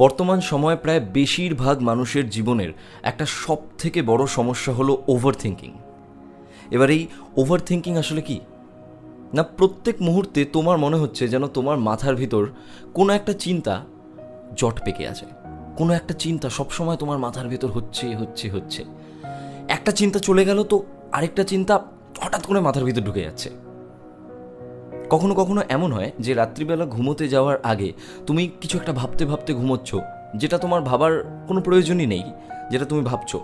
বর্তমান সময়ে প্রায় বেশিরভাগ মানুষের জীবনের একটা সব থেকে বড় সমস্যা হলো ওভার থিঙ্কিং। এবার এই ওভার থিঙ্কিং আসলে কি না, প্রত্যেক মুহূর্তে তোমার মনে হচ্ছে যেন তোমার মাথার ভিতর কোনো একটা চিন্তা জট পেকে আছে, কোনো একটা চিন্তা সবসময় তোমার মাথার ভিতর হচ্ছে। একটা চিন্তা চলে গেল তো আরেকটা চিন্তা হঠাৎ করে মাথার ভিতর ঢুকে যাচ্ছে। কখনো কখনো এমন হয় যে রাত্রিবেলা ঘুমোতে যাওয়ার আগে তুমি কিছু একটা ভাবতে ভাবতে ঘুমোচ্ছ, যেটা তোমার ভাবার কোনো প্রয়োজনই নেই, যেটা তুমি ভাবছো।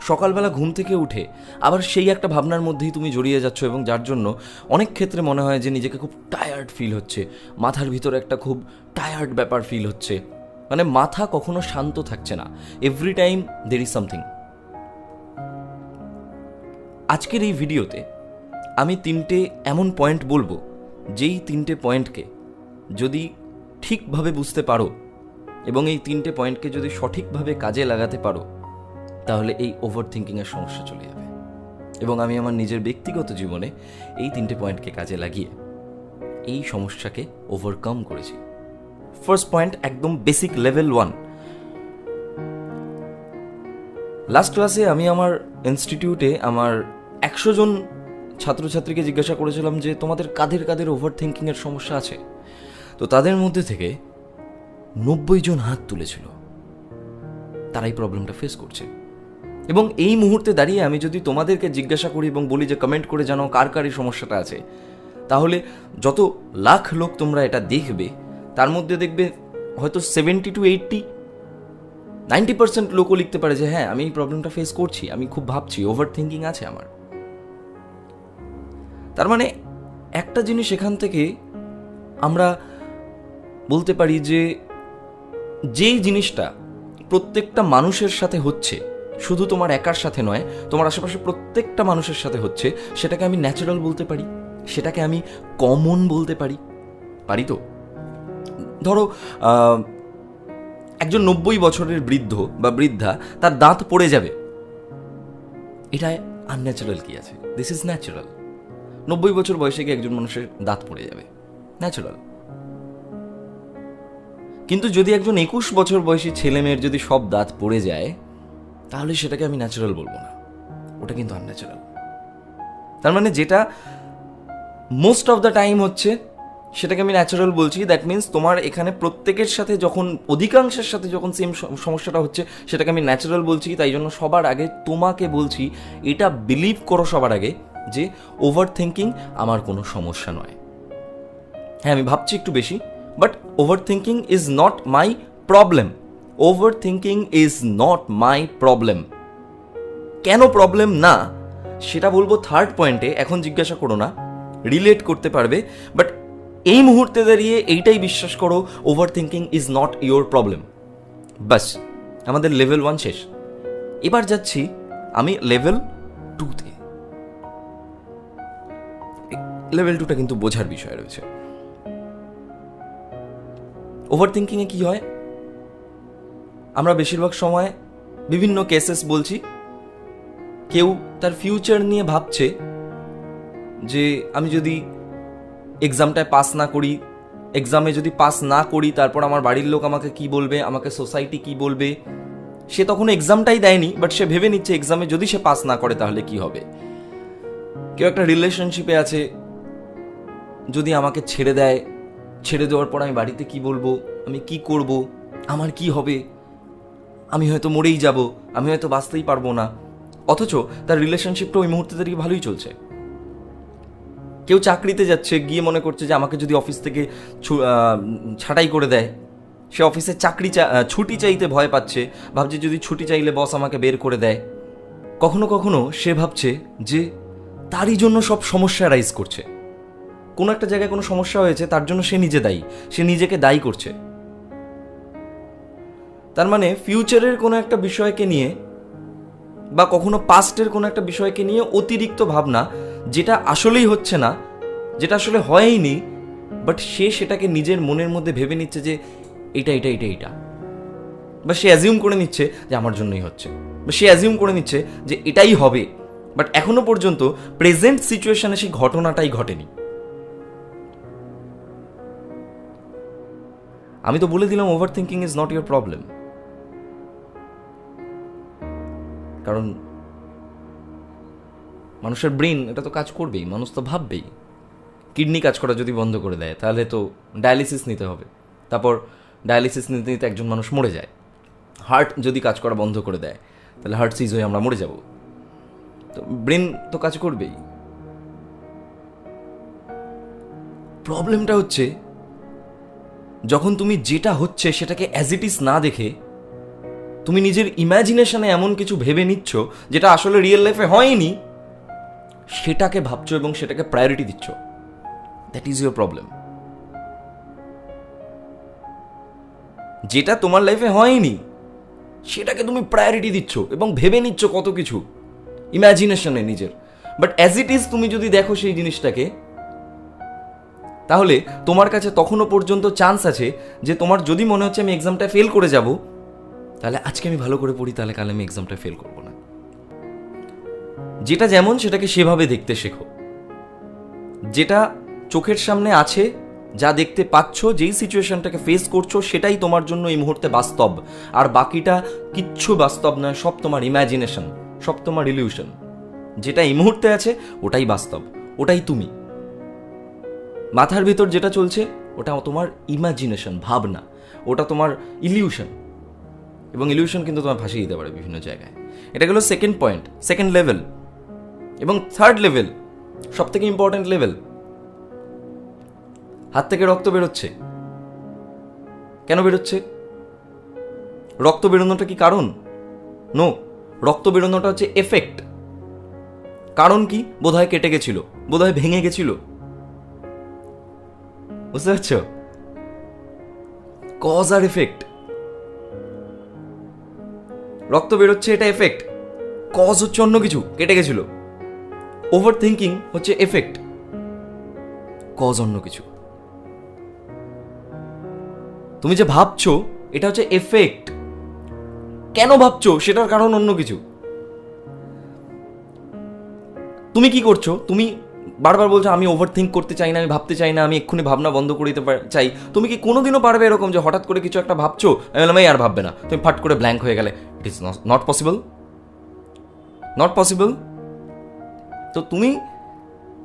সকালবেলা ঘুম থেকে উঠে আবার সেই একটা ভাবনার মধ্যেই তুমি জড়িয়ে যাচ্ছ, এবং যার জন্য অনেক ক্ষেত্রে মনে হয় যে নিজেকে খুব টায়ার্ড ফিল হচ্ছে, মাথার ভিতরে একটা খুব টায়ার্ড ব্যাপার ফিল হচ্ছে, মানে মাথা কখনো শান্ত থাকছে না, every time there is something. আজকের এই ভিডিওতে আমি 3টে এমন পয়েন্ট বলবো, যেই 3টে পয়েন্টকে যদি ঠিকভাবে বুঝতে পারো এবং এই 3টে পয়েন্টকে যদি সঠিকভাবে কাজে লাগাতে পারো, তাহলে এই ওভার থিঙ্কিংয়ের সমস্যা চলে যাবে। এবং আমি আমার নিজের ব্যক্তিগত জীবনে এই 3টে পয়েন্টকে কাজে লাগিয়ে এই সমস্যাকে ওভারকাম করেছি। ফার্স্ট পয়েন্ট, একদম বেসিক লেভেল 1। লাস্ট ক্লাসে আমি আমার ইনস্টিটিউটে আমার 100 জন ছাত্রছাত্রীকে জিজ্ঞাসা করেছিলাম যে তোমাদের কাদের কাদের ওভার থিঙ্কিংয়ের সমস্যা আছে। তো তাদের মধ্যে থেকে 90 জন হাত তুলেছিল, তারাই প্রবলেমটা ফেস করছে। এবং এই মুহূর্তে দাঁড়িয়ে আমি যদি তোমাদেরকে জিজ্ঞাসা করি এবং বলি যে কমেন্ট করে জানাও কার কার এই সমস্যাটা আছে, তাহলে যত লাখ লোক তোমরা এটা দেখবে, তার মধ্যে দেখবে হয়তো 70 to 90% লোকও লিখতে পারে যে হ্যাঁ, আমি এই প্রবলেমটা ফেস করছি, আমি খুব ভাবছি, ওভার থিঙ্কিং আছে আমার। তার মানে একটা জিনিস এখান থেকে আমরা বলতে পারি যে যেই জিনিসটা প্রত্যেকটা মানুষের সাথে হচ্ছে, শুধু তোমার একার সাথে নয়, তোমার আশেপাশে প্রত্যেকটা মানুষের সাথে হচ্ছে, সেটাকে আমি ন্যাচারাল বলতে পারি, সেটাকে আমি কমন বলতে পারি তো। ধরো একজন 90 বছরের বৃদ্ধ বা বৃদ্ধা, তার দাঁত পড়ে যাবে, এটা আনন্যাচারাল কি আছে? This is natural. 90 বছর বয়সে গিয়ে একজন মানুষের দাঁত পড়ে যাবে, ন্যাচারাল। কিন্তু যদি একজন 21 বছর বয়সী ছেলে মেয়ের যদি সব দাঁত পড়ে যায়, তাহলে সেটাকে আমি ন্যাচারাল বলবো না, ওটা কিন্তু আনন্যাচারাল। তার মানে যেটা মোস্ট অফ দ্য টাইম হচ্ছে, সেটাকে আমি ন্যাচারাল বলছি। দ্যাট মিনস তোমার এখানে প্রত্যেকের সাথে যখন, অধিকাংশের সাথে যখন সেম সমস্যাটা হচ্ছে, সেটাকে আমি ন্যাচারাল বলছি। তাই জন্য সবার আগে তোমাকে বলছি, এটা বিলিভ করো সবার আগে যে ওভার থিঙ্কিং আমার কোনো সমস্যা নয়। হ্যাঁ, আমি ভাবছি একটু বেশি, but over thinking is not my problem. Over thinking is not my problem. কেন প্রবলেম না সেটা বলবো থার্ড পয়েন্টে, এখন জিজ্ঞাসা করো না, রিলেট করতে পারবে। বাট এই মুহূর্তে দাঁড়িয়ে এইটাই বিশ্বাস করো, overthinking is not your problem. বাস, আমাদের লেভেল 1 শেষ। এবার যাচ্ছি আমি লেভেল 2তে। লেভেল 2টা কিন্তু বোঝার বিষয় রয়েছে। ওভার থিঙ্কিংয়ে কি হয়, আমরা বেশিরভাগ সময় বিভিন্ন কেসেস বলছি, কেউ তার ফিউচার নিয়ে ভাবছে যে আমি যদি এক্সামটায় পাস না করি, এক্সামে যদি পাস না করি, তারপর আমার বাড়ির লোক আমাকে কি বলবে, আমাকে সোসাইটি কি বলবে। সে তখন এক্সামটাই দেয়নি, বাট সে ভেবে নিচ্ছে এক্সামে যদি সে পাস না করে তাহলে কি হবে। কেউ একটা রিলেশনশিপে আছে, যদি আমাকে ছেড়ে দেয়, ছেড়ে দেওয়ার পর আমি বাড়িতে কি বলবো, আমি কি করব, আমার কি হবে, আমি হয়তো মরেই যাব, আমি হয়তো বাঁচতেই পারবো না। অথচ তার রিলেশনশিপটা ওই মুহূর্তে দাঁড়িয়ে ভালোই চলছে। কেউ চাকরিতে যাচ্ছে, গিয়ে মনে করছে যে আমাকে যদি অফিস থেকে ছাঁটাই করে দেয়, সে অফিসে ছুটি চাইতে ভয় পাচ্ছে, ভাবছে যদি ছুটি চাইলে বস আমাকে বের করে দেয়। কখনো কখনো সে ভাবছে যে তারই জন্য সব সমস্যা রাইজ করছে, কোনো একটা জায়গায় কোনো সমস্যা হয়েছে, তার জন্য সে নিজে দায়ী, সে নিজেকে দায়ী করছে। তার মানে ফিউচারের কোনো একটা বিষয়কে নিয়ে বা কখনো পাস্টের কোনো একটা বিষয়কে নিয়ে অতিরিক্ত ভাবনা, যেটা আসলেই হচ্ছে না, যেটা আসলে হয়ইনি, বাট সে সেটাকে নিজের মনের মধ্যে ভেবে নিচ্ছে যে এটা, বা সে অ্যাজিউম করে নিচ্ছে যে আমার জন্যই হচ্ছে, বা সে অ্যাজিউম করে নিচ্ছে যে এটাই হবে, বাট এখনো পর্যন্ত প্রেজেন্ট সিচুয়েশনে সেই ঘটনাটাই ঘটেনি। আমি তো বলে দিলাম over thinking is not your problem, কারণ মানুষের ব্রেন এটা তো কাজ করবেই, মানুষ তো ভাববেই। কিডনি কাজ করা যদি বন্ধ করে দেয় তাহলে তো ডায়ালিসিস নিতে হবে, তারপর ডায়ালিসিস নিতে নিতে একজন মানুষ মরে যায়। হার্ট যদি কাজ করা বন্ধ করে দেয় তাহলে হার্ট সিজ হয়ে আমরা মরে যাব। তো ব্রেন তো কাজ করবেই। প্রবলেমটা হচ্ছে যখন তুমি যেটা হচ্ছে সেটাকে অ্যাজ ইট ইজ না দেখে তুমি নিজের ইম্যাজিনেশনে এমন কিছু ভেবে নিচ্ছ যেটা আসলে রিয়েল লাইফে হয়নি, সেটাকে ভাবছো এবং সেটাকে প্রায়োরিটি দিচ্ছ। That is your problem. যেটা তোমার লাইফে হয়নি সেটাকে তুমি প্রায়োরিটি দিচ্ছ এবং ভেবে নিচ্ছ কত কিছু ইম্যাজিনেশনে নিজের। বাট অ্যাজ ইট ইজ তুমি যদি দেখো সেই জিনিসটাকে, তাহলে তোমার কাছে তখনও পর্যন্ত চান্স আছে যে তোমার যদি মনে হচ্ছে আমি এক্সামটা ফেল করে যাব, তাহলে আজকে আমি ভালো করে পড়ি, তাহলে কাল আমি এক্সামটা ফেল করবো না। যেটা যেমন সেটাকে সেভাবে দেখতে শেখো। যেটা চোখের সামনে আছে, যা দেখতে পাচ্ছ, যেই সিচুয়েশনটাকে ফেস করছো সেটাই তোমার জন্য এই মুহূর্তে বাস্তব, আর বাকিটা কিচ্ছু বাস্তব নয়, সব তোমার ইম্যাজিনেশন, সব তোমার ইলিউশন। যেটা এই মুহূর্তে আছে ওটাই বাস্তব, ওটাই তুমি। মাথার ভিতর যেটা চলছে ওটা তোমার ইমাজিনেশন, ভাবনা, ওটা তোমার ইলিউশন, এবং ইলিউশন কিন্তু তোমার ভাসিয়ে দিতে পারে বিভিন্ন জায়গায়। এটা গেল সেকেন্ড পয়েন্ট, সেকেন্ড লেভেল। এবং থার্ড লেভেল, সব থেকে ইম্পর্টেন্ট লেভেল, হাত থেকে রক্ত বেরোচ্ছে। কেন বেরোচ্ছে? রক্ত বেরোনোটা কি কারণ? নো, রক্ত বেরোনোটা হচ্ছে এফেক্ট। কারণ কি? বোধহয় কেটে গেছিল, বোধহয় ভেঙে গেছিল। বুঝতে পারছ? কজ আর এফেক্ট। রক্ত বেরোচ্ছে এটা এফেক্ট, কজ হচ্ছে অন্য কিছু, কেটে গেছিল। ওভার থিঙ্কিং হচ্ছে এফেক্ট, কজ অন্য কিছু। তুমি যে ভাবছো এটা হচ্ছে এফেক্ট, কেন ভাবছো সেটার কারণ অন্য কিছু। তুমি কি করছো? তুমি বারবার বলছো আমি ওভার থিঙ্ক করতে চাই না, আমি ভাবতে চাই না, আমি এক্ষুনি ভাবনা বন্ধ করে দিতে চাই। তুমি কি কোনোদিনও পারবে এরকম যে হঠাৎ করে কিছু একটা ভাবছো, আমি বললাম এই আর ভাববে না, তুমি ফাট করে ব্ল্যাঙ্ক হয়ে গেলে? It is not possible, not possible. তো তুমি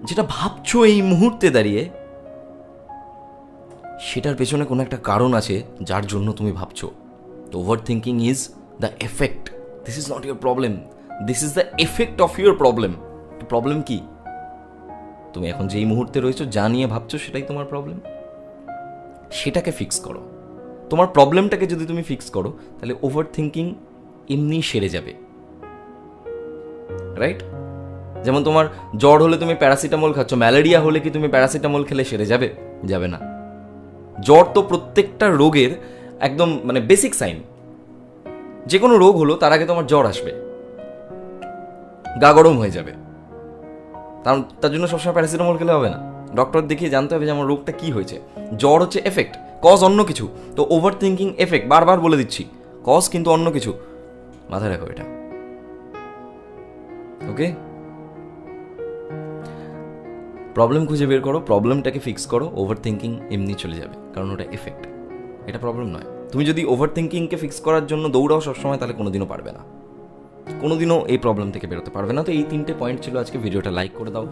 যেটা ভাবছো এই মুহূর্তে দাঁড়িয়ে, সেটার পেছনে কোনো একটা কারণ আছে যার জন্য তুমি ভাবছো। তো over thinking is the effect, this is not your problem, this is the effect of your problem. Problem কি? তুমি এখন যেই মুহূর্তে রয়েছো, যা নিয়ে ভাবছো সেটাই তোমার প্রবলেম। সেটাকে ফিক্স করো। তোমার প্রবলেমটাকে যদি তুমি ফিক্স করো তাহলে ওভার থিঙ্কিং এমনি সেরে যাবে, রাইট? যেমন তোমার জ্বর হলে তুমি প্যারাসিটামল খাচ্ছ, ম্যালেরিয়া হলে কি তুমি প্যারাসিটামল খেলে সেরে যাবে? যাবে না। জ্বর তো প্রত্যেকটা রোগের একদম মানে বেসিক সাইন। যে কোনো রোগ হলো তার আগে তোমার জ্বর আসবে, গা গরম হয়ে যাবে, তার জন্য সবসময় প্যারাসিটামল খেলে হবে না। ডক্টর দেখিয়ে জানতে হবে যে আমার রোগটা কি হয়েছে। জ্বর হচ্ছে এফেক্ট, কজ অন্য কিছু। তো ওভার থিঙ্কিং এফেক্ট, বারবার বলে দিচ্ছি, কজ কিন্তু অন্য কিছু। মাথায় রাখো এটা, ওকে? প্রবলেম খুঁজে বের করো, প্রবলেমটাকে ফিক্স করো, ওভার থিঙ্কিং এমনি চলে যাবে, কারণ ওটা এফেক্ট, এটা প্রবলেম নয়। তুমি যদি ওভার থিঙ্কিংকে ফিক্স করার জন্য দৌড়াও সবসময়, তাহলে কোনোদিনও পারবে না, কোনোদিনও এই প্রবলেম থেকে বেরোতে পারবে না। তো এই 3টে পয়েন্ট ছিল আজকে। ভিডিওটা লাইক করে দাও।